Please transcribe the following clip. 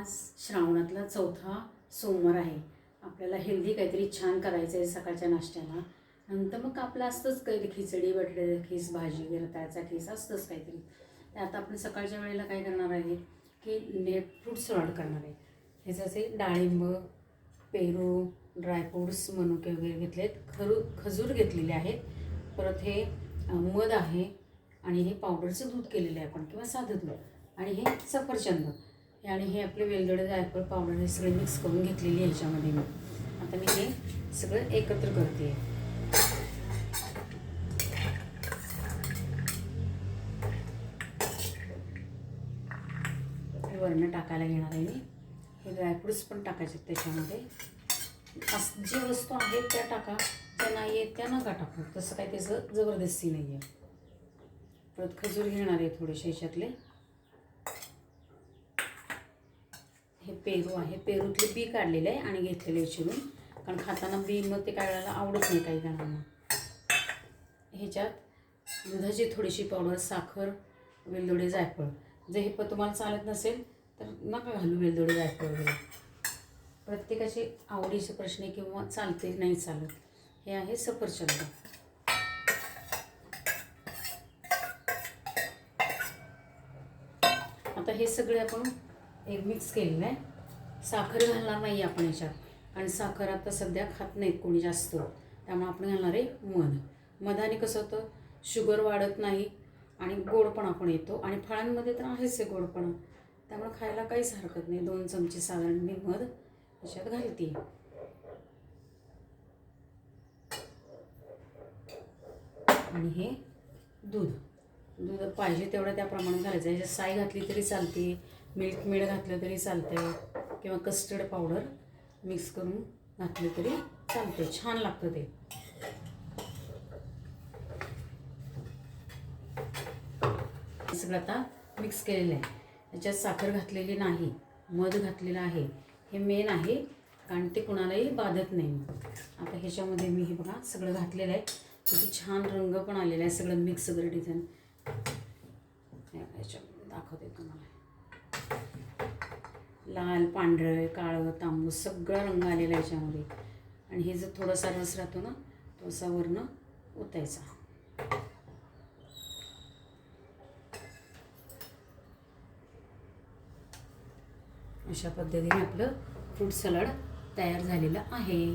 आज श्रावणातला चौथा सोमवार आहे. आपल्याला हेल्दी काहीतरी छान करायचं आहे सकाळच्या नाश्त्याला. नंतर मग आपलं असतंच काहीतरी खिचडी, बटाट्याचा खीस, भाजी, रताळ्याचा खीस असतंच काहीतरी. आता आपण सकाळच्या वेळेला काय करणार आहे की फ्रूट सलाड करणार आहे. हे जसे डाळिंब, पेरू, ड्रायफ्रूट्स, मनुके वगैरे घेतलेत, खजूर घेतलेले आहेत. परत हे मध आहे आणि हे पावडरचं दूध केलेलं आहे आपण किंवा साधं दूध, आणि हे सफरचंद आणि हे आपले वेलदोडे, जायफळ पावडर हे सगळे मिक्स करून घेतलेली आहे ह्याच्यामध्ये. मी आता हे सगळं एकत्र करते. हे वरण टाकायला घेणार आहे मी. हे ड्रायफ्रूट्स पण टाकायचे त्याच्यामध्ये. जे वस्तू आहेत त्या टाका, त्या नाही आहेत त्या नका टाकू, तसं काही त्याचं जबरदस्ती नाही आहे. परत खजूर घेणार आहे थोडेसे ह्याच्यातले. हे पेरू आहे, पेरूतले बी काढलेले आहे आणि घेतलेले चिरून, कारण खाताना बी मग ते काढायला आवडत नाही काही जणांना. ह्याच्यात दुधाची थोडीशी पावडर, साखर, वेलदोडे, जायफळ. जर हे तुम्हाला चालत नसेल तर नका घालू वेलदोडे, जायफळ वगैरे. प्रत्येकाची आवडीचे प्रश्न किंवा चालते नाही चालत. हे आहे सफरचंद. आता हे सगळे आपण एक मिक्स केलेलं आहे. साखर घालणार नाही आपण याच्यात, आणि साखर आता सध्या खात नाहीत कोणी जास्त, त्यामुळे आपण घालणार आहे मध. मधाने कसं होतं, शुगर वाढत नाही आणि गोडपणा पण येतो, आणि फळांमध्ये तर आहेच आहे गोडपणा, त्यामुळे खायला काहीच हरकत नाही. 2 चमचे साधारण मी मध याच्यात घालते. आणि हे दूध पाहिजे तेवढं त्या प्रमाणात घालायचं. ह्याच्यात साय घातली तरी चालते, मिल्क मेड घातलं तरी चालतं, किंवा कस्टर्ड पावडर मिक्स करून घातली तरी चालते, छान लागतं ते. सगळं आता मिक्स केलेलं आहे. याच्यात साखर घातलेली नाही, मध घातलेलं आहे. हे मेन आहे, कारण ते कुणालाही बाधत नाही. आता ह्याच्यामध्ये मी हे बघा सगळं घातलेलं आहे. किती छान रंग पण आलेला आहे, सगळं मिक्स सगळं डिझाईन. ह्याच्यामध्ये दाखवते तुम्हाला. लाल, पांढरं, काळं, तांबूस सगळा रंग आलेला आहे याच्यामध्ये. आणि हे जर थोडासा रस राहतो ना, तो असा वरनं ओतायचा. अशा पद्धतीने आपलं फ्रूट सलाड तयार झालेलं आहे.